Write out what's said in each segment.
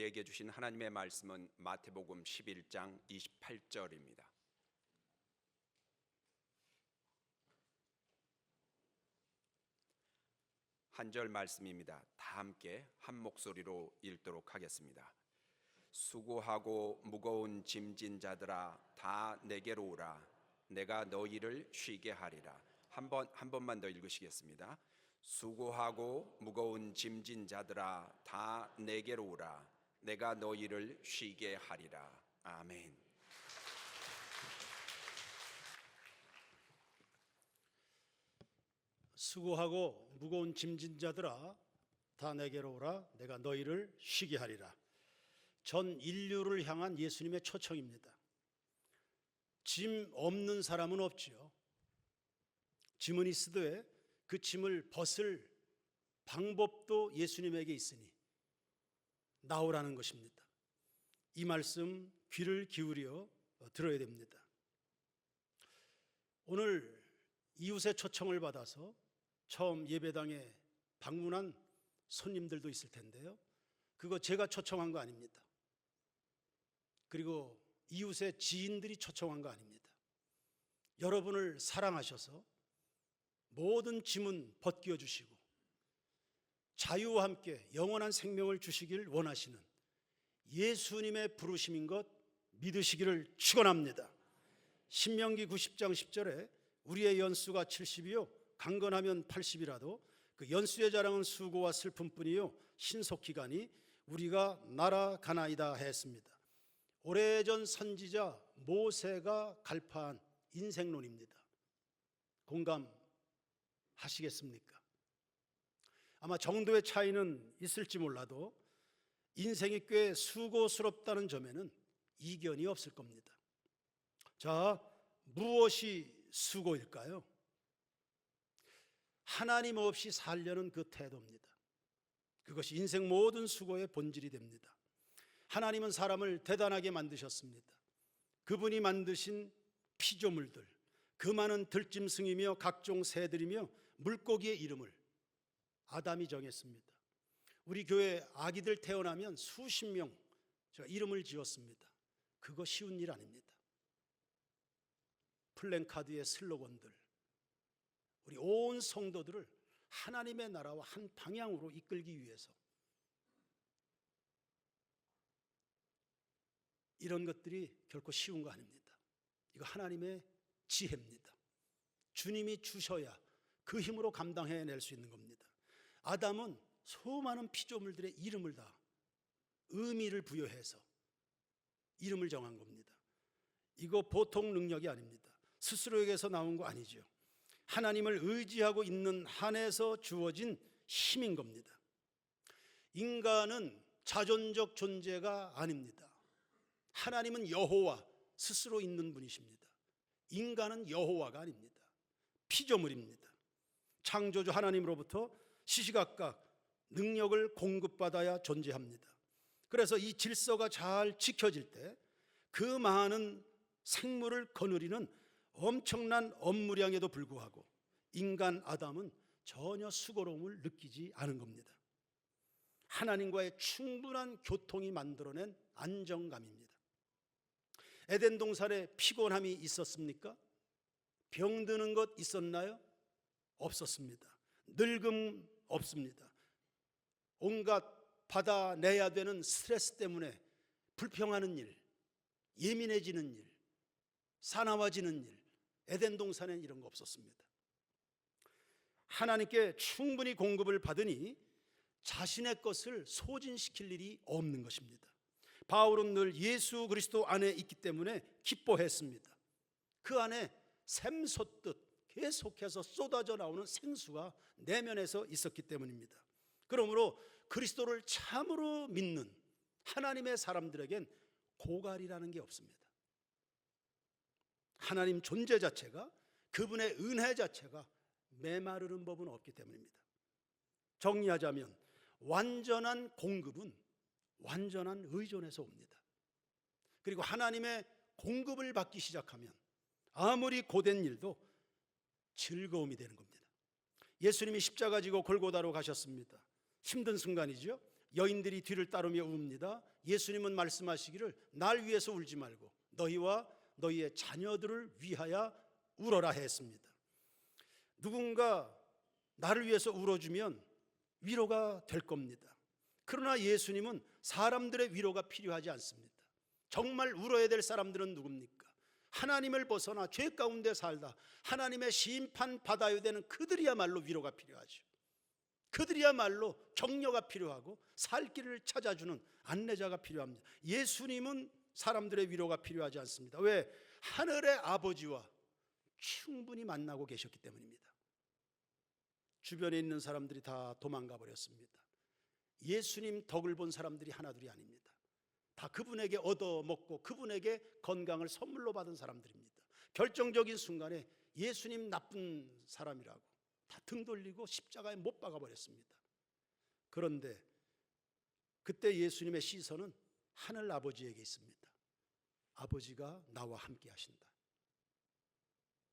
우리에게 주신 하나님의 말씀은 마태복음 11장 28절입니다. 한 절 말씀입니다. 다 함께 한 목소리로 읽도록 하겠습니다. 수고하고 무거운 짐진 자들아 다 내게로 오라. 내가 너희를 쉬게 하리라. 한 번만 더 읽으시겠습니다. 수고하고 무거운 짐진 자들아 다 내게로 오라. 내가 너희를 쉬게 하리라. 아멘. 수고하고 무거운 짐진 자들아 다 내게로 오라. 내가 너희를 쉬게 하리라. 전 인류를 향한 예수님의 초청입니다. 짐 없는 사람은 없지요. 짐은 있으되 그 짐을 벗을 방법도 예수님에게 있으니 나오라는 것입니다. 이 말씀 귀를 기울여 들어야 됩니다. 오늘 이웃의 초청을 받아서 처음 예배당에 방문한 손님들도 있을 텐데요. 그거 제가 초청한 거 아닙니다. 그리고 이웃의 지인들이 초청한 거 아닙니다. 여러분을 사랑하셔서 모든 짐은 벗겨 주시고 자유와 함께 영원한 생명을 주시길 원하시는 예수님의 부르심인 것 믿으시기를 축원합니다. 신명기 90장 10절에 우리의 연수가 70이요 강건하면 80이라도 그 연수의 자랑은 수고와 슬픔뿐이요 신속기간이 우리가 날아가나이다 했습니다. 오래전 선지자 모세가 갈파한 인생론입니다. 공감하시겠습니까? 아마 정도의 차이는 있을지 몰라도 인생이 꽤 수고스럽다는 점에는 이견이 없을 겁니다. 자, 무엇이 수고일까요? 하나님 없이 살려는 그 태도입니다. 그것이 인생 모든 수고의 본질이 됩니다. 하나님은 사람을 대단하게 만드셨습니다. 그분이 만드신 피조물들, 그 많은 들짐승이며 각종 새들이며 물고기의 이름을 아담이 정했습니다. 우리 교회 아기들 태어나면 수십 명 제가 이름을 지었습니다. 그거 쉬운 일 아닙니다. 플랜카드의 슬로건들, 우리 온 성도들을 하나님의 나라와 한 방향으로 이끌기 위해서 이런 것들이 결코 쉬운 거 아닙니다. 이거 하나님의 지혜입니다. 주님이 주셔야 그 힘으로 감당해낼 수 있는 겁니다. 아담은 수많은 피조물들의 이름을 다 의미를 부여해서 이름을 정한 겁니다. 이거 보통 능력이 아닙니다. 스스로에게서 나온 거 아니죠. 하나님을 의지하고 있는 한에서 주어진 힘인 겁니다. 인간은 자존적 존재가 아닙니다. 하나님은 여호와 스스로 있는 분이십니다. 인간은 여호와가 아닙니다. 피조물입니다. 창조주 하나님으로부터 시시각각 능력을 공급받아야 존재합니다. 그래서 이 질서가 잘 지켜질 때 그 많은 생물을 거느리는 엄청난 업무량에도 불구하고 인간 아담은 전혀 수고로움을 느끼지 않은 겁니다. 하나님과의 충분한 교통이 만들어낸 안정감입니다. 에덴 동산에 피곤함이 있었습니까? 병드는 것 있었나요? 없었습니다. 늙음 없습니다. 온갖 받아내야 되는 스트레스 때문에 불평하는 일, 예민해지는 일, 사나워지는 일, 에덴 동산엔 이런 거 없었습니다. 하나님께 충분히 공급을 받으니 자신의 것을 소진시킬 일이 없는 것입니다. 바울은 늘 예수 그리스도 안에 있기 때문에 기뻐했습니다. 그 안에 샘솟듯 계속해서 쏟아져 나오는 생수가 내면에서 있었기 때문입니다. 그러므로 그리스도를 참으로 믿는 하나님의 사람들에겐 고갈이라는 게 없습니다. 하나님 존재 자체가, 그분의 은혜 자체가 메마르는 법은 없기 때문입니다. 정리하자면 완전한 공급은 완전한 의존에서 옵니다. 그리고 하나님의 공급을 받기 시작하면 아무리 고된 일도 즐거움이 되는 겁니다. 예수님이 십자가 지고 골고다로 가셨습니다. 힘든 순간이죠. 여인들이 뒤를 따르며 웁니다. 예수님은 말씀하시기를 날 위해서 울지 말고 너희와 너희의 자녀들을 위하여 울어라 했습니다. 누군가 나를 위해서 울어주면 위로가 될 겁니다. 그러나 예수님은 사람들의 위로가 필요하지 않습니다. 정말 울어야 될 사람들은 누굽니까? 하나님을 벗어나 죄 가운데 살다 하나님의 심판 받아야 되는 그들이야말로 위로가 필요하죠. 그들이야말로 격려가 필요하고 살 길을 찾아주는 안내자가 필요합니다. 예수님은 사람들의 위로가 필요하지 않습니다. 왜? 하늘의 아버지와 충분히 만나고 계셨기 때문입니다. 주변에 있는 사람들이 다 도망가 버렸습니다. 예수님 덕을 본 사람들이 하나둘이 아닙니다. 다 그분에게 얻어먹고 그분에게 건강을 선물로 받은 사람들입니다. 결정적인 순간에 예수님 나쁜 사람이라고 다 등 돌리고 십자가에 못 박아 버렸습니다. 그런데 그때 예수님의 시선은 하늘 아버지에게 있습니다. 아버지가 나와 함께 하신다.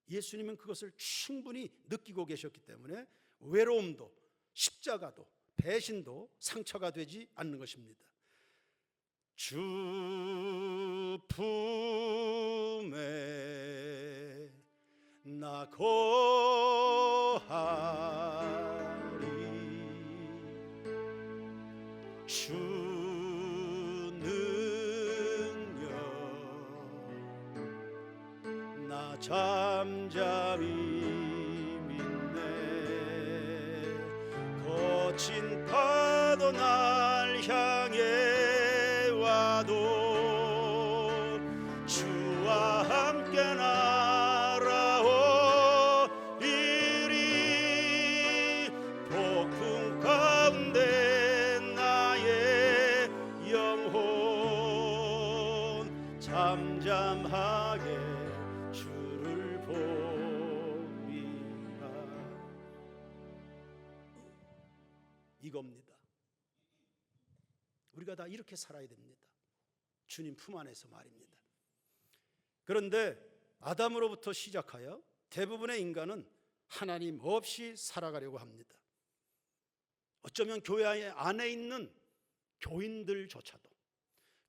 예수님은 그것을 충분히 느끼고 계셨기 때문에 외로움도 십자가도 배신도 상처가 되지 않는 것입니다. 주 품에 나 거하리 주 능력 나 잠잠히 믿네 거친 파도 날 향해 와도 주와 함께 날아오리리 폭풍 가운데 나의 영혼 잠잠하게 주를 봅니다. 이겁니다. 우리가 다 이렇게 살아야 됩니다. 주님 품 안에서 말입니다. 그런데 아담으로부터 시작하여 대부분의 인간은 하나님 없이 살아가려고 합니다. 어쩌면 교회 안에 있는 교인들조차도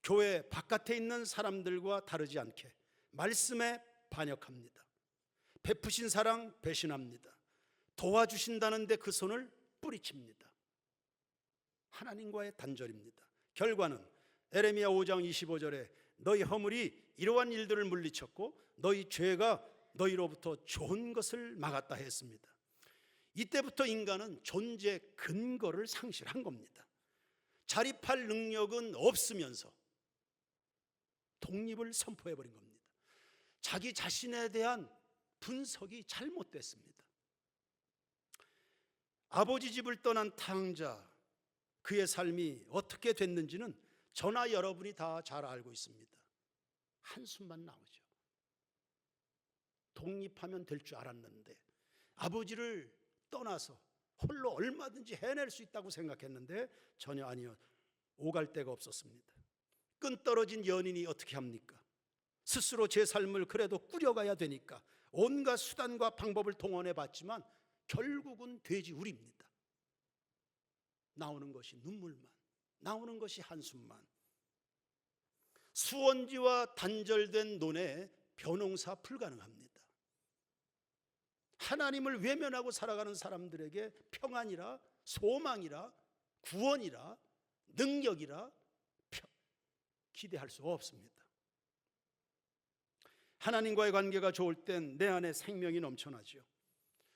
교회 바깥에 있는 사람들과 다르지 않게 말씀에 반역합니다. 베푸신 사랑 배신합니다. 도와주신다는데 그 손을 뿌리칩니다. 하나님과의 단절입니다. 결과는 에레미야 5장 25절에 너희 허물이 이러한 일들을 물리쳤고 너희 죄가 너희로부터 좋은 것을 막았다 했습니다. 이때부터 인간은 존재 근거를 상실한 겁니다. 자립할 능력은 없으면서 독립을 선포해버린 겁니다. 자기 자신에 대한 분석이 잘못됐습니다. 아버지 집을 떠난 탕자, 그의 삶이 어떻게 됐는지는 저나 여러분이 다 잘 알고 있습니다. 한숨만 나오죠. 독립하면 될 줄 알았는데 아버지를 떠나서 홀로 얼마든지 해낼 수 있다고 생각했는데 전혀 아니요. 오갈 데가 없었습니다. 끈 떨어진 연인이 어떻게 합니까? 스스로 제 삶을 그래도 꾸려가야 되니까 온갖 수단과 방법을 동원해 봤지만 결국은 돼지우리입니다. 나오는 것이 눈물만, 나오는 것이 한숨만. 수원지와 단절된 논에 벼농사 불가능합니다. 하나님을 외면하고 살아가는 사람들에게 평안이라 소망이라 구원이라 능력이라 기대할 수 없습니다. 하나님과의 관계가 좋을 땐 내 안에 생명이 넘쳐나죠.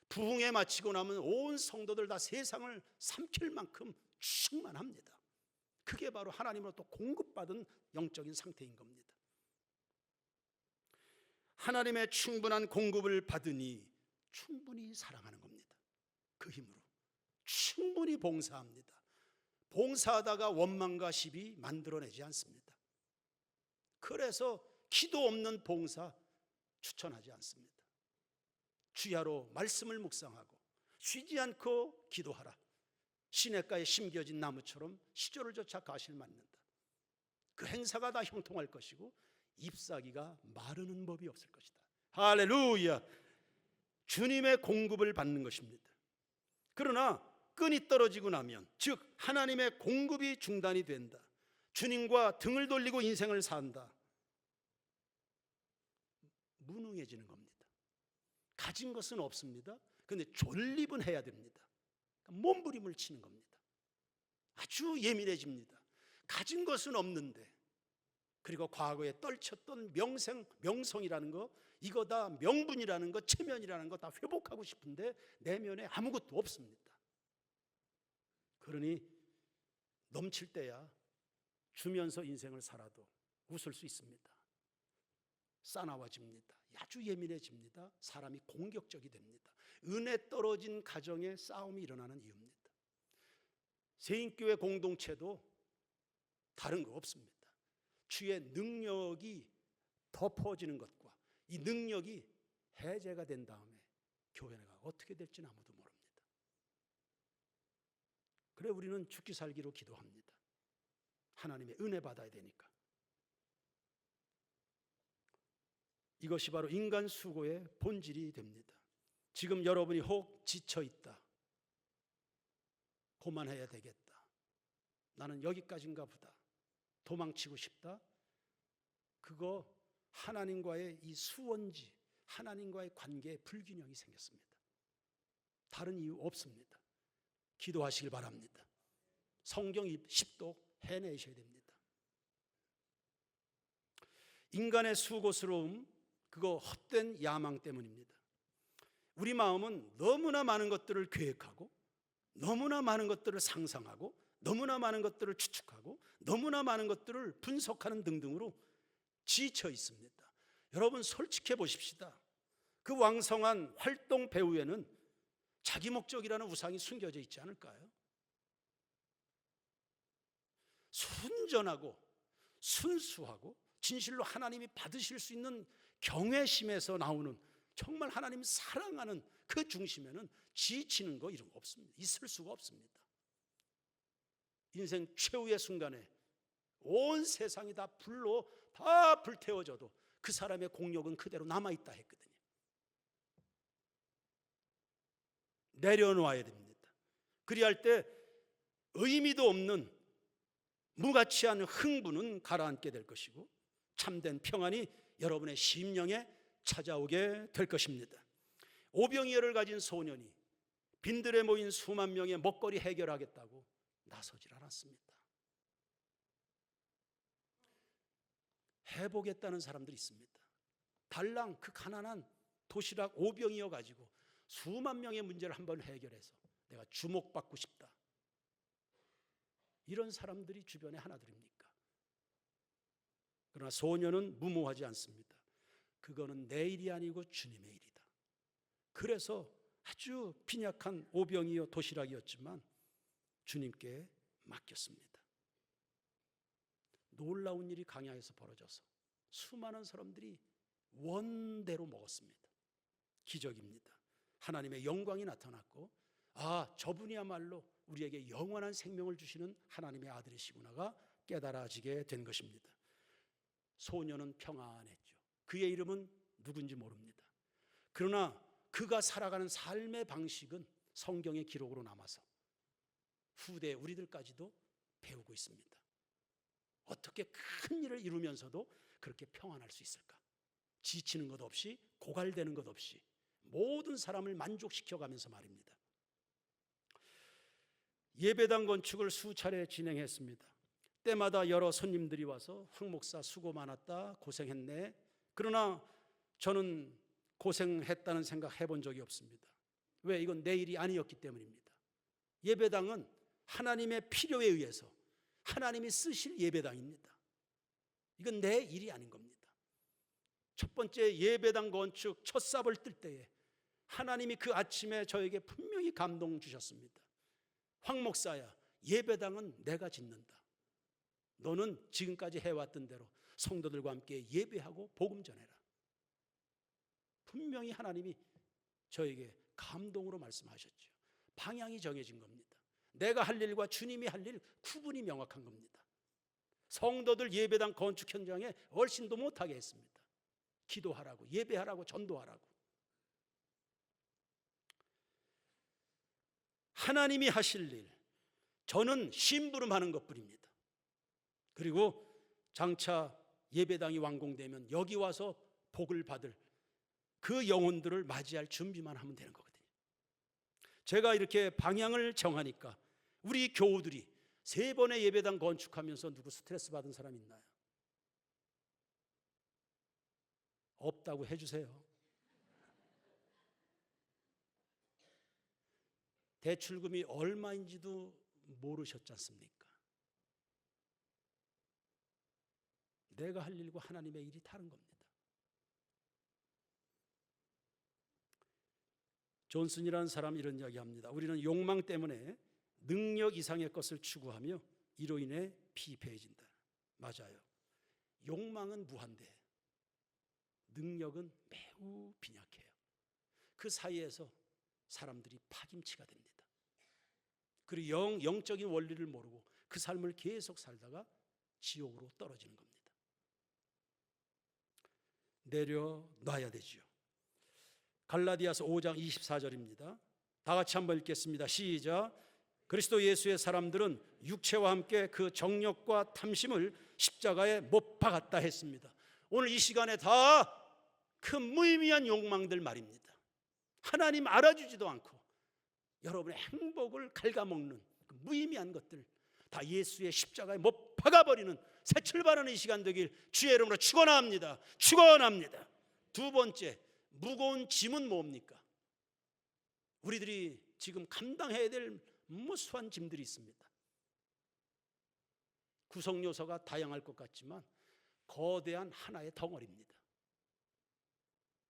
부흥에 마치고 나면 온 성도들 다 세상을 삼킬 만큼 충만합니다. 그게 바로 하나님으로부터 공급받은 영적인 상태인 겁니다. 하나님의 충분한 공급을 받으니 충분히 사랑하는 겁니다. 그 힘으로 충분히 봉사합니다. 봉사하다가 원망과 시비 만들어내지 않습니다. 그래서 기도 없는 봉사 추천하지 않습니다. 주야로 말씀을 묵상하고 쉬지 않고 기도하라. 시냇가에 심겨진 나무처럼 시절을 조차 가시를 맞는다. 그 행사가 다 형통할 것이고 잎사귀가 마르는 법이 없을 것이다. 할렐루야. 주님의 공급을 받는 것입니다. 그러나 끈이 떨어지고 나면, 즉 하나님의 공급이 중단이 된다. 주님과 등을 돌리고 인생을 산다. 무능해지는 겁니다. 가진 것은 없습니다. 그런데 존립은 해야 됩니다. 몸부림을 치는 겁니다. 아주 예민해집니다. 가진 것은 없는데, 그리고 과거에 떨쳤던 명성이라는 거, 이거 다 명분이라는 거, 체면이라는 거 다 회복하고 싶은데 내면에 아무것도 없습니다. 그러니 넘칠 때야 주면서 인생을 살아도 웃을 수 있습니다. 싸나워집니다. 아주 예민해집니다. 사람이 공격적이 됩니다. 은혜 떨어진 가정에 싸움이 일어나는 이유입니다. 세인교회 공동체도 다른 거 없습니다. 주의 능력이 덮어지는 것과 이 능력이 해제가 된 다음에 교회가 어떻게 될지는 아무도 모릅니다. 그래 우리는 죽기 살기로 기도합니다. 하나님의 은혜 받아야 되니까. 이것이 바로 인간 수고의 본질이 됩니다. 지금 여러분이 혹 지쳐있다, 그만해야 되겠다, 나는 여기까지인가 보다, 도망치고 싶다, 그거 하나님과의 이 수원지, 하나님과의 관계에 불균형이 생겼습니다. 다른 이유 없습니다. 기도하시길 바랍니다. 성경 10도 해내셔야 됩니다. 인간의 수고스러움, 그거 헛된 야망 때문입니다. 우리 마음은 너무나 많은 것들을 계획하고, 너무나 많은 것들을 상상하고, 너무나 많은 것들을 추측하고, 너무나 많은 것들을 분석하는 등등으로 지쳐 있습니다. 여러분 솔직해 보십시다. 그 왕성한 활동 배후에는 자기 목적이라는 우상이 숨겨져 있지 않을까요? 순전하고 순수하고 진실로 하나님이 받으실 수 있는 경외심에서 나오는, 정말 하나님 사랑하는 그 중심에는 지치는 거 이런 거 없습니다. 있을 수가 없습니다. 인생 최후의 순간에 온 세상이 다 불로 다 불태워져도 그 사람의 공력은 그대로 남아있다 했거든요. 내려놓아야 됩니다. 그리할 때 의미도 없는 무가치한 흥분은 가라앉게 될 것이고, 참된 평안이 여러분의 심령에 찾아오게 될 것입니다. 오병이어를 가진 소년이 빈들에 모인 수만 명의 먹거리 해결하겠다고 나서질 않았습니다. 해보겠다는 사람들이 있습니다. 달랑 그 가난한 도시락 오병이어 가지고 수만 명의 문제를 한번 해결해서 내가 주목받고 싶다, 이런 사람들이 주변에 하나둘입니까? 그러나 소년은 무모하지 않습니다. 그거는 내 일이 아니고 주님의 일이다. 그래서 아주 빈약한 오병이어 도시락이었지만 주님께 맡겼습니다. 놀라운 일이 강야에서 벌어져서 수많은 사람들이 원대로 먹었습니다. 기적입니다. 하나님의 영광이 나타났고, 아, 저분이야말로 우리에게 영원한 생명을 주시는 하나님의 아들이시구나가 깨달아지게 된 것입니다. 소년은 평안했죠. 그의 이름은 누군지 모릅니다. 그러나 그가 살아가는 삶의 방식은 성경의 기록으로 남아서 후대 우리들까지도 배우고 있습니다. 어떻게 큰 일을 이루면서도 그렇게 평안할 수 있을까? 지치는 것 없이, 고갈되는 것 없이 모든 사람을 만족시켜가면서 말입니다. 예배당 건축을 수차례 진행했습니다. 때마다 여러 손님들이 와서 황 목사 수고 많았다, 고생했네. 그러나 저는 고생했다는 생각 해본 적이 없습니다. 왜? 이건 내 일이 아니었기 때문입니다. 예배당은 하나님의 필요에 의해서 하나님이 쓰실 예배당입니다. 이건 내 일이 아닌 겁니다. 첫 번째 예배당 건축 첫 삽을 뜰 때에 하나님이 그 아침에 저에게 분명히 감동 주셨습니다. 황 목사야, 예배당은 내가 짓는다. 너는 지금까지 해왔던 대로 성도들과 함께 예배하고 복음 전해라. 분명히 하나님이 저에게 감동으로 말씀하셨죠. 방향이 정해진 겁니다. 내가 할 일과 주님이 할 일 구분이 명확한 겁니다. 성도들 예배당 건축 현장에 얼씬도 못하게 했습니다. 기도하라고, 예배하라고, 전도하라고. 하나님이 하실 일, 저는 심부름하는 것뿐입니다. 그리고 장차 예배당이 완공되면 여기 와서 복을 받을 그 영혼들을 맞이할 준비만 하면 되는 거거든요. 제가 이렇게 방향을 정하니까 우리 교우들이 3번의 예배당 건축하면서 누구 스트레스 받은 사람 있나요? 없다고 해주세요. 대출금이 얼마인지도 모르셨지 않습니까? 내가 할 일과 하나님의 일이 다른 겁니다. 존슨이라는 사람이 이런 이야기합니다. 우리는 욕망 때문에 능력 이상의 것을 추구하며 이로 인해 피폐해진다. 맞아요. 욕망은 무한대, 능력은 매우 빈약해요. 그 사이에서 사람들이 파김치가 됩니다. 그리고 영적인 원리를 모르고 그 삶을 계속 살다가 지옥으로 떨어지는 겁니다. 내려놔야 되지요. 갈라디아서 5장 24절입니다. 다 같이 한번 읽겠습니다. 시작. 그리스도 예수의 사람들은 육체와 함께 그 정욕과 탐심을 십자가에 못 박았다 했습니다. 오늘 이 시간에 다 그 무의미한 욕망들 말입니다. 하나님 알아주지도 않고 여러분의 행복을 갉아먹는 그 무의미한 것들 다 예수의 십자가에 못 박아버리는 새 출발하는 이 시간 되길 주의 이름으로 축원합니다. 축원합니다. 두 번째, 무거운 짐은 뭡니까? 우리들이 지금 감당해야 될 무수한 짐들이 있습니다. 구성 요소가 다양할 것 같지만 거대한 하나의 덩어리입니다.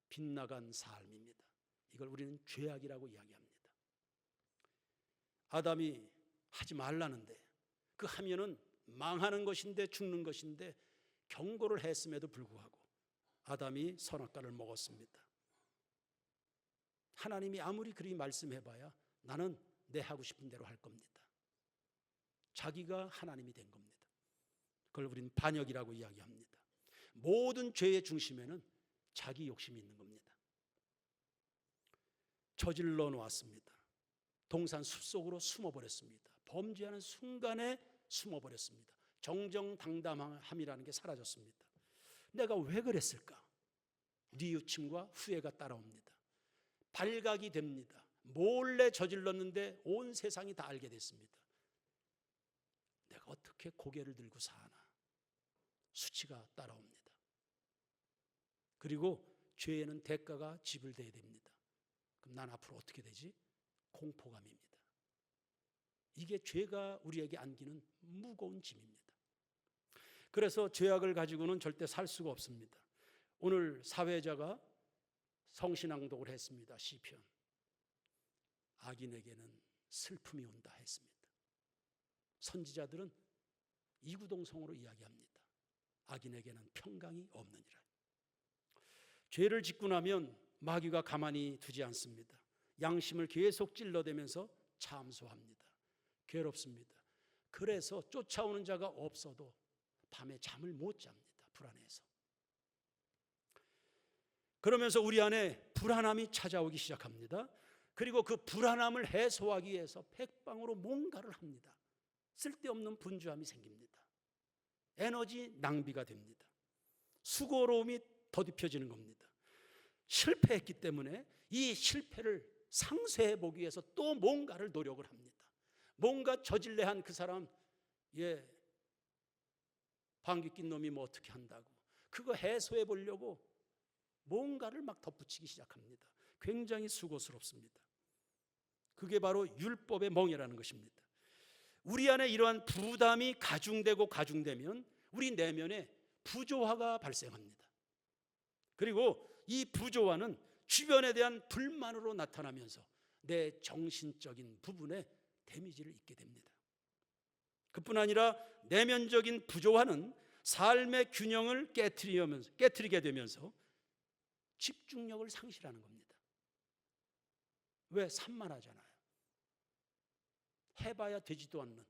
빗나간 삶입니다. 이걸 우리는 죄악이라고 이야기합니다. 아담이 하지 말라는데 그 하면은 망하는 것인데 죽는 것인데 경고를 했음에도 불구하고 아담이 선악과를 먹었습니다. 하나님이 아무리 그리 말씀해봐야 나는 내 하고 싶은 대로 할 겁니다. 자기가 하나님이 된 겁니다. 그걸 우리는 반역이라고 이야기합니다. 모든 죄의 중심에는 자기 욕심이 있는 겁니다. 저질러 놓았습니다. 동산 숲속으로 숨어버렸습니다. 범죄하는 순간에 숨어버렸습니다. 정정당당함이라는 게 사라졌습니다. 내가 왜 그랬을까? 뉘우침과 후회가 따라옵니다. 발각이 됩니다. 몰래 저질렀는데 온 세상이 다 알게 됐습니다. 내가 어떻게 고개를 들고 사나? 수치가 따라옵니다. 그리고 죄에는 대가가 지불돼야 됩니다. 그럼 난 앞으로 어떻게 되지? 공포감입니다. 이게 죄가 우리에게 안기는 무거운 짐입니다. 그래서 죄악을 가지고는 절대 살 수가 없습니다. 오늘 사회자가 성신앙독을 했습니다. 시편. 악인에게는 슬픔이 온다 했습니다. 선지자들은 이구동성으로 이야기합니다. 악인에게는 평강이 없느니라. 죄를 짓고 나면 마귀가 가만히 두지 않습니다. 양심을 계속 찔러대면서 참소합니다. 괴롭습니다. 그래서 쫓아오는 자가 없어도 밤에 잠을 못 잡니다. 불안해서. 그러면서 우리 안에 불안함이 찾아오기 시작합니다. 그리고 그 불안함을 해소하기 위해서 백방으로 뭔가를 합니다. 쓸데없는 분주함이 생깁니다. 에너지 낭비가 됩니다. 수고로움이 더딥혀지는 겁니다. 실패했기 때문에 이 실패를 상쇄해 보기 위해서 또 뭔가를 노력을 합니다. 뭔가 저질레 한 그 사람, 방귀 낀 놈이 뭐 어떻게 한다고 그거 해소해 보려고 뭔가를 막 덧붙이기 시작합니다. 굉장히 수고스럽습니다. 그게 바로 율법의 멍에라는 것입니다. 우리 안에 이러한 부담이 가중되면 우리 내면에 부조화가 발생합니다. 그리고 이 부조화는 주변에 대한 불만으로 나타나면서 내 정신적인 부분에 데미지를 입게 됩니다. 그뿐 아니라 내면적인 부조화는 삶의 균형을 깨트리게 되면서 집중력을 상실하는 겁니다. 왜? 산만하잖아요. 해봐야 되지도 않는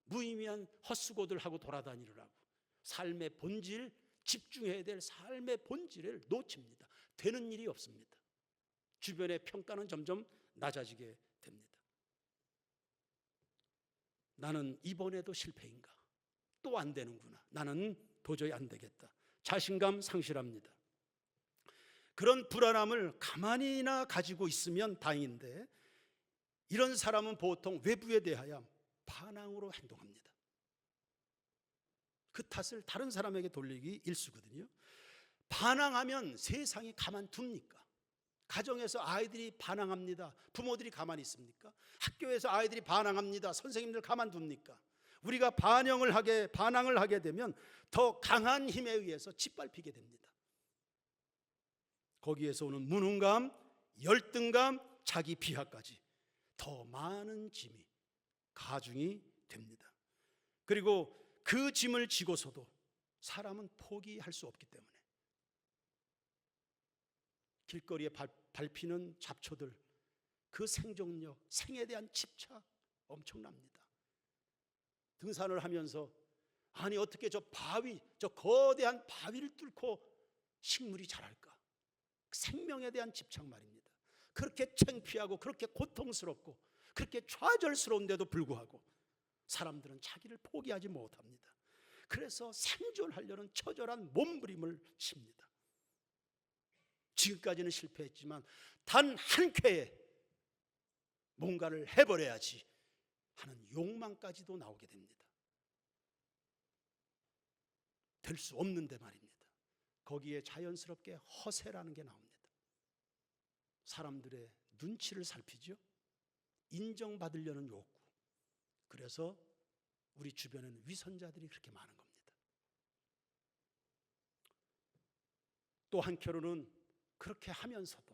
무의미한 헛수고들 하고 돌아다니느라고 삶의 본질, 집중해야 될 삶의 본질을 놓칩니다. 되는 일이 없습니다. 주변의 평가는 점점 낮아지게 됩니다. 나는 이번에도 실패인가? 또 안 되는구나. 나는 도저히 안 되겠다. 자신감 상실합니다. 그런 불안함을 가만히나 가지고 있으면 다행인데, 이런 사람은 보통 외부에 대하여 반항으로 행동합니다. 그 탓을 다른 사람에게 돌리기 일쑤거든요. 반항하면 세상이 가만둡니까? 가정에서 아이들이 반항합니다. 부모들이 가만히 있습니까? 학교에서 아이들이 반항합니다. 선생님들 가만둡니까? 우리가 반항을 하게 되면 더 강한 힘에 의해서 짓밟히게 됩니다. 거기에서 오는 무능감, 열등감, 자기 비하까지 더 많은 짐이 가중이 됩니다. 그리고 그 짐을 지고서도 사람은 포기할 수 없기 때문에 길거리에 밟히는 잡초들, 그 생존력, 생에 대한 집착 엄청납니다. 등산을 하면서 아니 어떻게 저 거대한 바위를 뚫고 식물이 자랄까? 생명에 대한 집착 말입니다. 그렇게 창피하고 그렇게 고통스럽고 그렇게 좌절스러운데도 불구하고 사람들은 자기를 포기하지 못합니다. 그래서 생존하려는 처절한 몸부림을 칩니다. 지금까지는 실패했지만 단 한 쾌에 뭔가를 해버려야지 하는 욕망까지도 나오게 됩니다. 될 수 없는데 말입니다. 거기에 자연스럽게 허세라는 게 나옵니다. 사람들의 눈치를 살피죠. 인정받으려는 욕구. 그래서 우리 주변에는 위선자들이 그렇게 많은 겁니다. 또 한편으로는 그렇게 하면서도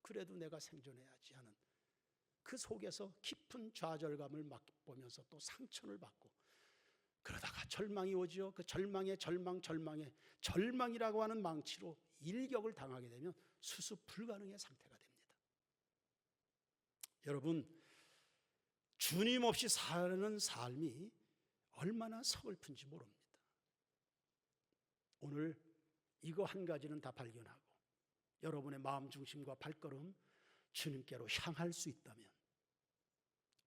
그래도 내가 생존해야지 하는 그 속에서 깊은 좌절감을 맛보면서 또 상처를 받고, 그러다가 절망이 오죠. 그 절망에 절망이라고 하는 망치로 일격을 당하게 되면 수습 불가능의 상태가 됩니다. 여러분, 주님 없이 사는 삶이 얼마나 서글픈지 모릅니다. 오늘 이거 한 가지는 다 발견하고 여러분의 마음 중심과 발걸음 주님께로 향할 수 있다면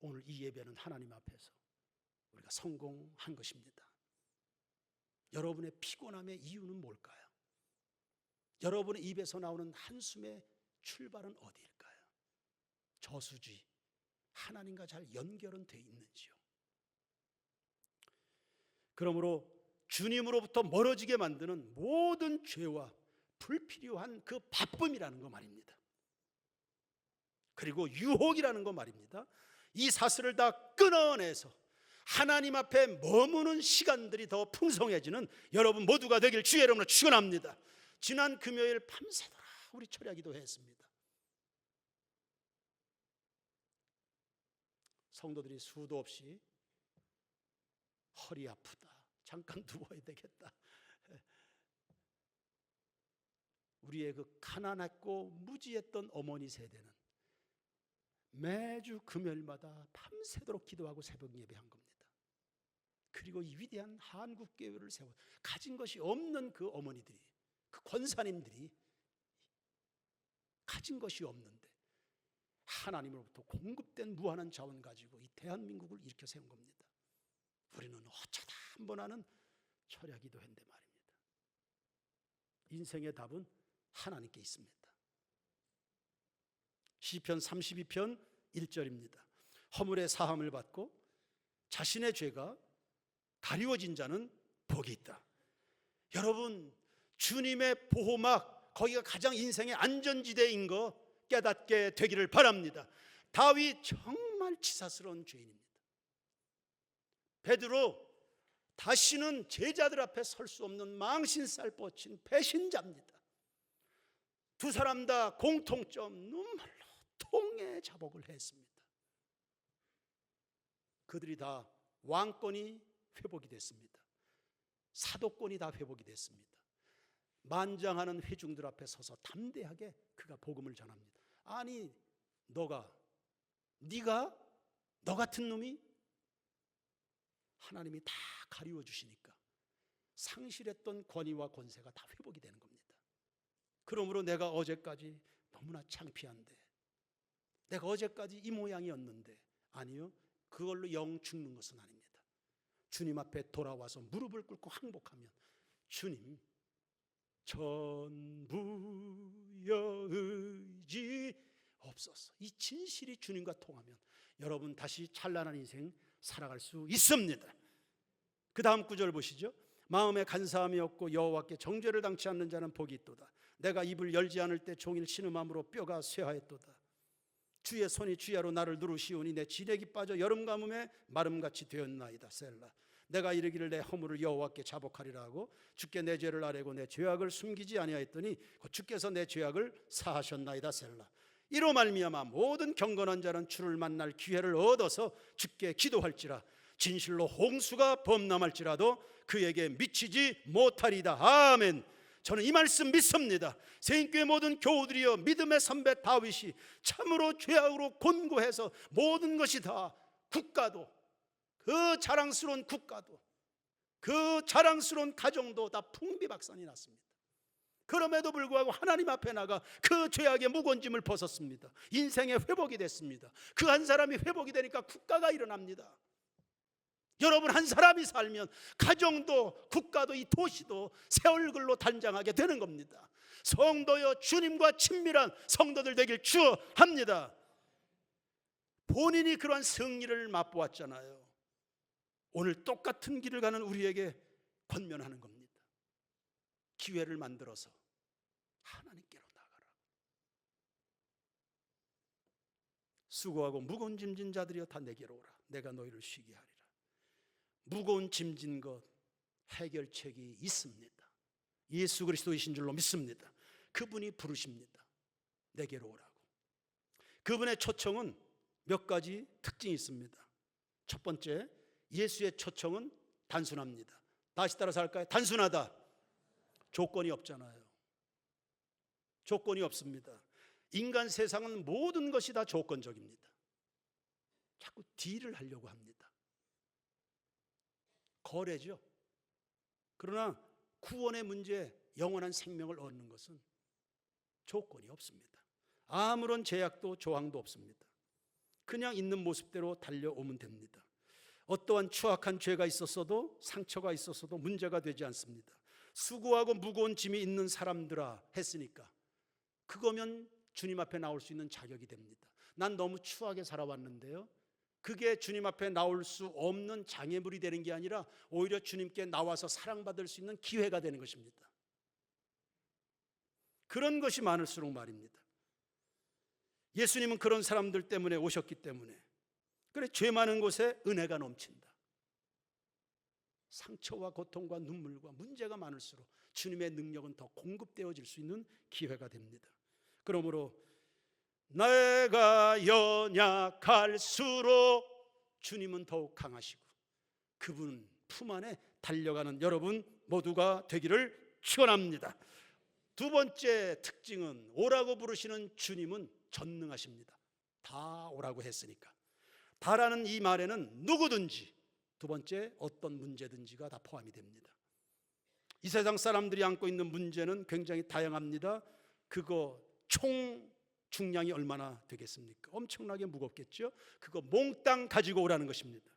오늘 이 예배는 하나님 앞에서 우리가 성공한 것입니다. 여러분의 피곤함의 이유는 뭘까요? 여러분의 입에서 나오는 한숨의 출발은 어디일까요? 저수지, 하나님과 잘 연결은 돼 있는지요? 그러므로 주님으로부터 멀어지게 만드는 모든 죄와 불필요한 그 바쁨이라는 거 말입니다. 그리고 유혹이라는 거 말입니다. 이 사슬을 다 끊어내서 하나님 앞에 머무는 시간들이 더 풍성해지는 여러분 모두가 되길 주의 이름으로 축원합니다. 지난 금요일 밤새도록 우리 철야 기도했습니다. 성도들이 수도 없이 허리 아프다, 잠깐 누워야 되겠다, 우리의 그 가난했고 무지했던 어머니 세대는 매주 금요일마다 밤새도록 기도하고 새벽 예배한 겁니다. 그리고 이 위대한 한국교회를 세워 가진 것이 없는 그 어머니들이, 그 권사님들이 가진 것이 없는데 하나님으로부터 공급된 무한한 자원 가지고 이 대한민국을 일으켜 세운 겁니다. 우리는 어쩌다 한번 하는 철야 기도했는데 말입니다. 인생의 답은 하나님께 있습니다. 시편 32편 1절입니다. 허물의 사함을 받고 자신의 죄가 가리워진 자는 복이 있다. 여러분, 주님의 보호막, 거기가 가장 인생의 안전지대인 거 깨닫게 되기를 바랍니다. 다윗 정말 치사스러운 죄인입니다. 베드로 다시는 제자들 앞에 설 수 없는 망신살 뻗친 배신자입니다. 두 사람 다 공통점, 눈물로 통해 자복을 했습니다. 그들이 다 왕권이 회복이 됐습니다. 사도권이 다 회복이 됐습니다. 만장하는 회중들 앞에 서서 담대하게 그가 복음을 전합니다. 아니, 네가 너 같은 놈이? 하나님이 다 가리워 주시니까 상실했던 권위와 권세가 다 회복이 되는 겁니다. 그러므로 내가 어제까지 너무나 창피한데, 내가 어제까지 이 모양이었는데, 아니요, 그걸로 영 죽는 것은 아닙니다. 주님 앞에 돌아와서 무릎을 꿇고 항복하면 주님 전부여 의지 없어서 이 진실이 주님과 통하면 여러분 다시 찬란한 인생 살아갈 수 있습니다. 그 다음 구절 보시죠. 마음에 간사함이 없고 여호와께 정죄를 당치 않는 자는 복이 있도다. 내가 입을 열지 않을 때 종일 신음함으로 뼈가 쇠하였도다. 주의 손이 주야로 나를 누르시오니 내 지력이 빠져 여름 가뭄에 마름같이 되었나이다. 셀라. 내가 이르기를 내 허물을 여호와께 자복하리라 하고 주께 내 죄를 아뢰고 내 죄악을 숨기지 아니하였더니 곧 주께서 내 죄악을 사하셨나이다. 셀라. 이로 말미암아 모든 경건한 자는 주를 만날 기회를 얻어서 주께 기도할지라. 진실로 홍수가 범람할지라도 그에게 미치지 못하리다. 아멘. 저는 이 말씀 믿습니다. 새인교회 모든 교우들이여, 믿음의 선배 다윗이 참으로 죄악으로 곤고해서 모든 것이 다, 국가도, 그 자랑스러운 국가도, 그 자랑스러운 가정도 다 풍비박산이 났습니다. 그럼에도 불구하고 하나님 앞에 나가 그 죄악의 무거운 짐을 벗었습니다. 인생의 회복이 됐습니다. 그 한 사람이 회복이 되니까 국가가 일어납니다. 여러분, 한 사람이 살면 가정도, 국가도, 이 도시도 새 얼굴로 단장하게 되는 겁니다. 성도여, 주님과 친밀한 성도들 되길 축원합니다. 본인이 그러한 승리를 맛보았잖아요. 오늘 똑같은 길을 가는 우리에게 권면하는 겁니다. 기회를 만들어서 하나님께로 나가라. 수고하고 무거운 짐진 자들이여 다 내게로 오라. 내가 너희를 쉬게 하리라. 무거운 짐진 것 해결책이 있습니다. 예수 그리스도이신 줄로 믿습니다. 그분이 부르십니다. 내게로 오라고. 그분의 초청은 몇 가지 특징이 있습니다. 첫 번째, 예수의 초청은 단순합니다. 다시 따라서 할까요? 단순하다. 조건이 없잖아요. 조건이 없습니다. 인간 세상은 모든 것이 다 조건적입니다. 자꾸 딜을 하려고 합니다. 거래죠. 그러나 구원의 문제, 영원한 생명을 얻는 것은 조건이 없습니다. 아무런 제약도 조항도 없습니다. 그냥 있는 모습대로 달려오면 됩니다. 어떠한 추악한 죄가 있었어도, 상처가 있었어도 문제가 되지 않습니다. 수고하고 무거운 짐이 있는 사람들아 했으니까 그거면 주님 앞에 나올 수 있는 자격이 됩니다. 난 너무 추하게 살아왔는데요, 그게 주님 앞에 나올 수 없는 장애물이 되는 게 아니라 오히려 주님께 나와서 사랑받을 수 있는 기회가 되는 것입니다. 그런 것이 많을수록 말입니다. 예수님은 그런 사람들 때문에 오셨기 때문에, 그래, 죄 많은 곳에 은혜가 넘친다. 상처와 고통과 눈물과 문제가 많을수록 주님의 능력은 더 공급되어질 수 있는 기회가 됩니다. 그러므로 내가 연약할수록 주님은 더욱 강하시고 그분 품 안에 달려가는 여러분 모두가 되기를 축원합니다. 두 번째 특징은, 오라고 부르시는 주님은 전능하십니다. 다 오라고 했으니까. 다라는 이 말에는 누구든지, 두 번째 어떤 문제든지가 다 포함이 됩니다. 이 세상 사람들이 안고 있는 문제는 굉장히 다양합니다. 그거 총 중량이 얼마나 되겠습니까? 엄청나게 무겁겠죠. 그거 몽땅 가지고 오라는 것입니다.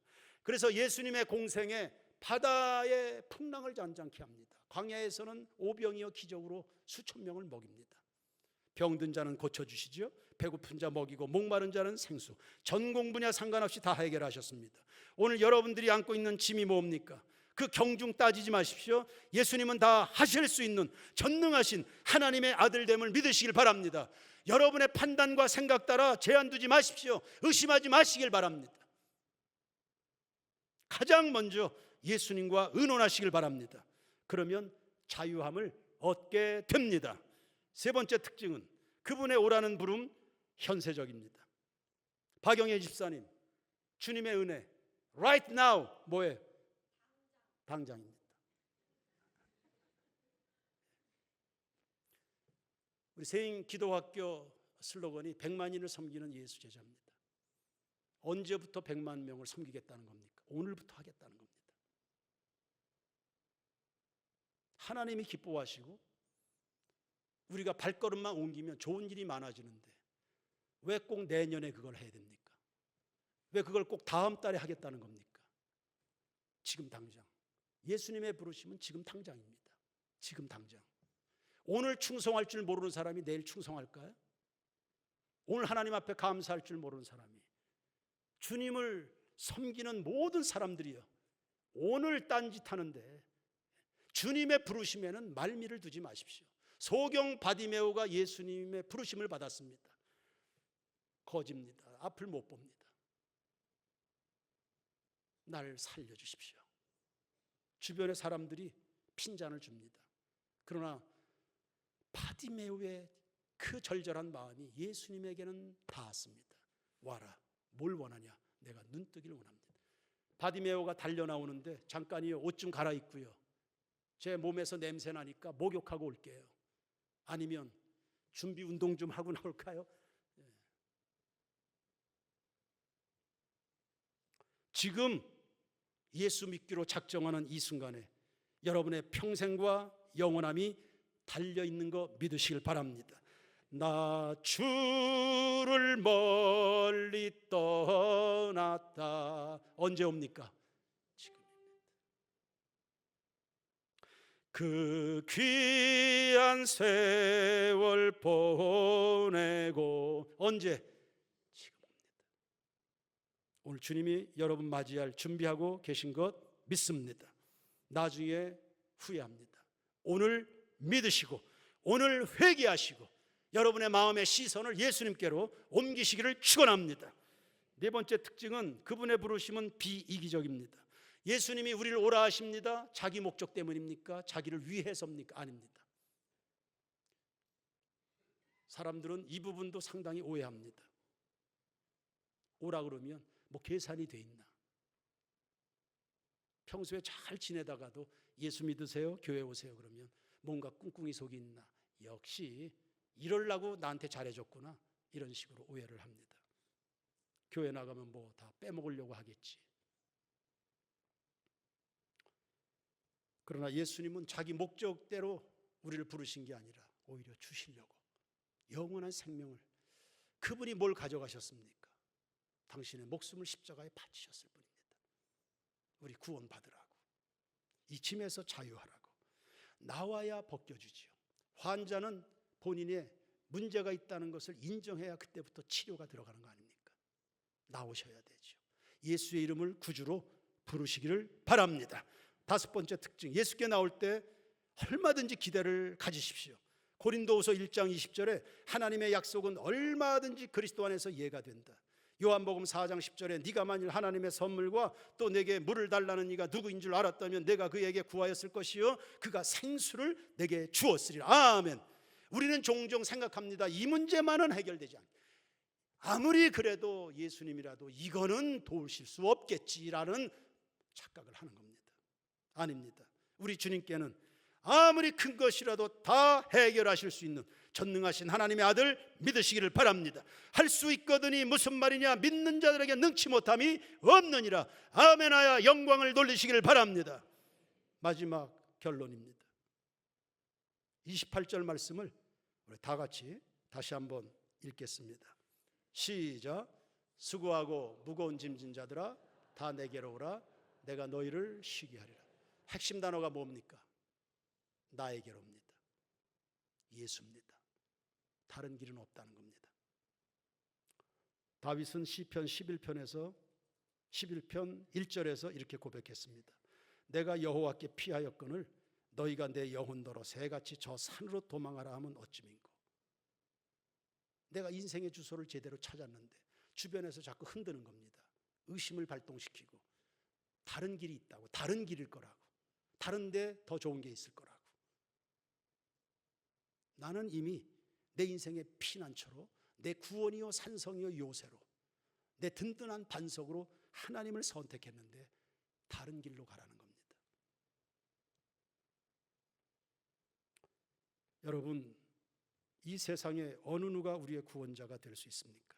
그래서 예수님의 공생에 바다의 풍랑을 잔잔케 합니다. 광야에서는 오병이어 기적으로 수천 명을 먹입니다. 병든 자는 고쳐주시죠. 배고픈 자 먹이고 목마른 자는 생수, 전공 분야 상관없이 다 해결하셨습니다. 오늘 여러분들이 안고 있는 짐이 뭡니까? 그 경중 따지지 마십시오. 예수님은 다 하실 수 있는 전능하신 하나님의 아들됨을 믿으시길 바랍니다. 여러분의 판단과 생각 따라 제한 두지 마십시오. 의심하지 마시길 바랍니다. 가장 먼저 예수님과 의논하시길 바랍니다. 그러면 자유함을 얻게 됩니다. 세 번째 특징은, 그분의 오라는 부름 현세적입니다. 박영애 집사님, 주님의 은혜 right now 뭐예요? 당장입니다. 우리 세인 기도학교 슬로건이 100만인을 섬기는 예수 제자입니다. 언제부터 100만 명을 섬기겠다는 겁니까? 오늘부터 하겠다는 겁니다. 하나님이 기뻐하시고 우리가 발걸음만 옮기면 좋은 일이 많아지는데 왜 꼭 내년에 그걸 해야 됩니까? 왜 그걸 꼭 다음 달에 하겠다는 겁니까? 지금 당장. 예수님의 부르심은 지금 당장입니다. 지금 당장. 오늘 충성할 줄 모르는 사람이 내일 충성할까요? 오늘 하나님 앞에 감사할 줄 모르는 사람이, 주님을 섬기는 모든 사람들이요, 오늘 딴짓하는데 주님의 부르심에는 말미를 두지 마십시오. 소경 바디메오가 예수님의 부르심을 받았습니다. 거집니다. 앞을 못 봅니다. 날 살려주십시오. 주변의 사람들이 핀잔을 줍니다. 그러나 바디메오의 그 절절한 마음이 예수님에게는 닿았습니다. 와라, 뭘 원하냐? 내가 눈뜨기를 원합니다. 바디메오가 달려나오는데, 잠깐이요, 옷 좀 갈아입고요, 제 몸에서 냄새 나니까 목욕하고 올게요. 아니면 준비 운동 좀 하고 나올까요? 지금 예수 믿기로 작정하는 이 순간에 여러분의 평생과 영원함이 달려있는 거 믿으시길 바랍니다. 나 주를 멀리 떠났다. 언제 옵니까? 지금입니다. 그 귀한 세월 보내고, 언제? 지금 옵니다. 오늘 주님이 여러분 맞이할 준비하고 계신 것 믿습니다. 나중에 후회합니다. 오늘 믿으시고 오늘 회개하시고 여러분의 마음의 시선을 예수님께로 옮기시기를 축원합니다. 네 번째 특징은 그분의 부르심은 비이기적입니다. 예수님이 우리를 오라 하십니다. 자기 목적 때문입니까? 자기를 위해서입니까? 아닙니다. 사람들은 이 부분도 상당히 오해합니다. 오라 그러면 뭐 계산이 돼 있나? 평소에 잘 지내다가도 예수 믿으세요? 교회 오세요? 그러면 뭔가 꿍꿍이 속이 있나? 역시 이러려고 나한테 잘해줬구나, 이런 식으로 오해를 합니다. 교회 나가면 뭐 다 빼먹으려고 하겠지. 그러나 예수님은 자기 목적대로 우리를 부르신 게 아니라 오히려 주시려고 영원한 생명을, 그분이 뭘 가져가셨습니까? 당신의 목숨을 십자가에 바치셨을 뿐입니다. 우리 구원받으라고, 이 짐에서 자유하라고. 나와야 벗겨주지요. 환자는 본인의 문제가 있다는 것을 인정해야 그때부터 치료가 들어가는 거 아닙니까? 나오셔야 되죠. 예수의 이름을 구주로 부르시기를 바랍니다. 다섯 번째 특징, 예수께 나올 때 얼마든지 기대를 가지십시오. 고린도후서 1장 20절에 하나님의 약속은 얼마든지 그리스도 안에서 이해가 된다. 요한복음 4장 10절에 네가 만일 하나님의 선물과 또 내게 물을 달라는 이가 누구인 줄 알았다면 내가 그에게 구하였을 것이요 그가 생수를 내게 주었으리라. 아멘. 우리는 종종 생각합니다. 이 문제만은 해결되지 않겠다. 아무리 그래도 예수님이라도 이거는 도우실 수 없겠지라는 착각을 하는 겁니다. 아닙니다. 우리 주님께는 아무리 큰 것이라도 다 해결하실 수 있는 전능하신 하나님의 아들 믿으시기를 바랍니다. 할 수 있거든이 무슨 말이냐? 믿는 자들에게 능치 못함이 없느니라. 아멘하여 영광을 돌리시기를 바랍니다. 마지막 결론입니다. 28절 말씀을 우리 다 같이 다시 한번 읽겠습니다. 시작. 수고하고 무거운 짐진 자들아 다 내게로 오라. 내가 너희를 쉬게 하리라. 핵심 단어가 뭡니까? 나에게로 옵니다. 예수입니다. 다른 길은 없다는 겁니다. 다윗은 시편 11편에서 11편 1절에서 이렇게 고백했습니다. 내가 여호와께 피하였거늘 너희가 내 영혼더러 새같이 저 산으로 도망하라 하면 어찌민고. 내가 인생의 주소를 제대로 찾았는데 주변에서 자꾸 흔드는 겁니다. 의심을 발동시키고 다른 길이 있다고, 다른 길일 거라고, 다른데 더 좋은 게 있을 거라고. 나는 이미 내 인생의 피난처로, 내 구원이요 산성이요 요새로, 내 든든한 반석으로 하나님을 선택했는데 다른 길로 가라는 겁니다. 여러분, 이 세상에 어느 누가 우리의 구원자가 될 수 있습니까?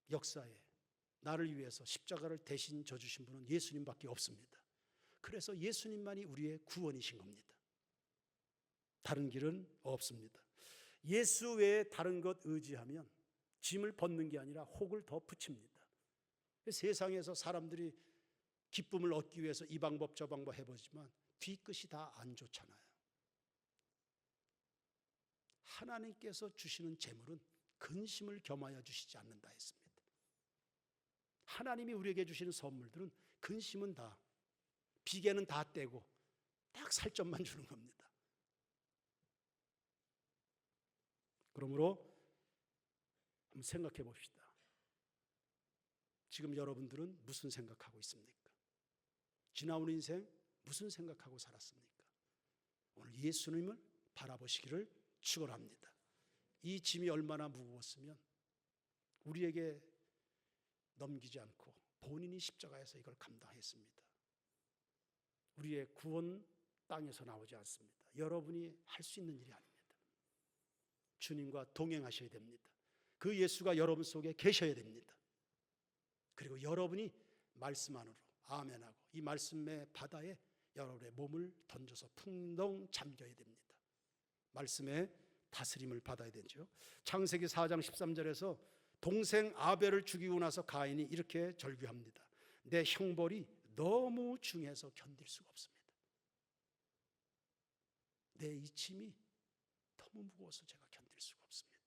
역사에 나를 위해서 십자가를 대신 져주신 분은 예수님밖에 없습니다. 그래서 예수님만이 우리의 구원이신 겁니다. 다른 길은 없습니다. 예수 외에 다른 것 의지하면 짐을 벗는 게 아니라 혹을 더 붙입니다. 세상에서 사람들이 기쁨을 얻기 위해서 이 방법 저 방법 해보지만 뒤끝이 다 안 좋잖아요. 하나님께서 주시는 재물은 근심을 겸하여 주시지 않는다 했습니다. 하나님이 우리에게 주시는 선물들은 근심은 다, 비계는 다 떼고 딱 살점만 주는 겁니다. 그러므로 한번 생각해 봅시다. 지금 여러분들은 무슨 생각하고 있습니까? 지나온 인생 무슨 생각하고 살았습니까? 오늘 예수님을 바라보시기를 축원합니다. 이 짐이 얼마나 무거웠으면 우리에게 넘기지 않고 본인이 십자가에서 이걸 감당했습니다. 우리의 구원 땅에서 나오지 않습니다. 여러분이 할 수 있는 일이 아닙니다. 주님과 동행하셔야 됩니다. 그 예수가 여러분 속에 계셔야 됩니다. 그리고 여러분이 말씀 안으로 아멘하고 이 말씀의 바다에 여러분의 몸을 던져서 풍덩 잠겨야 됩니다. 말씀의 다스림을 받아야 되죠. 창세기 4장 13절에서 동생 아벨을 죽이고 나서 가인이 이렇게 절규합니다. 내 형벌이 너무 중해서 견딜 수가 없습니다. 내 이 짐이 너무 무거워서 제가 견딜 수가 없습니다.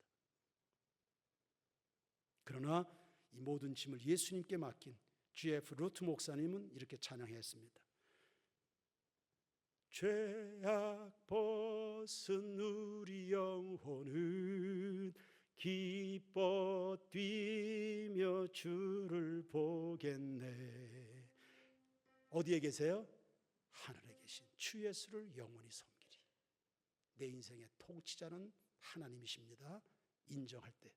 그러나 이 모든 짐을 예수님께 맡긴 G.F. 루트 목사님은 이렇게 찬양했습니다. 죄악 벗은 우리 영혼은 기뻐 뛰며 주를 보겠네. 어디에 계세요? 하늘에 계신 주 예수를 영원히 섬기리. 내 인생의 통치자는 하나님이십니다. 인정할 때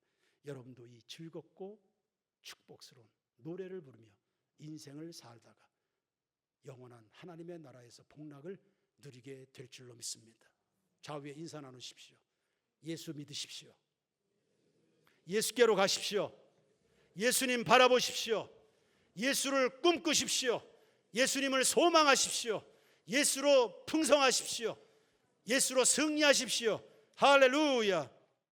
여러분도 이 즐겁고 축복스러운 노래를 부르며 인생을 살다가 영원한 하나님의 나라에서 복락을 누리게 될 줄로 믿습니다. 좌우에 인사 나누십시오. 예수 믿으십시오. 예수께로 가십시오. 예수님 바라보십시오. 예수를 꿈꾸십시오. 예수님을 소망하십시오. 예수로 풍성하십시오. 예수로 승리하십시오. 할렐루야.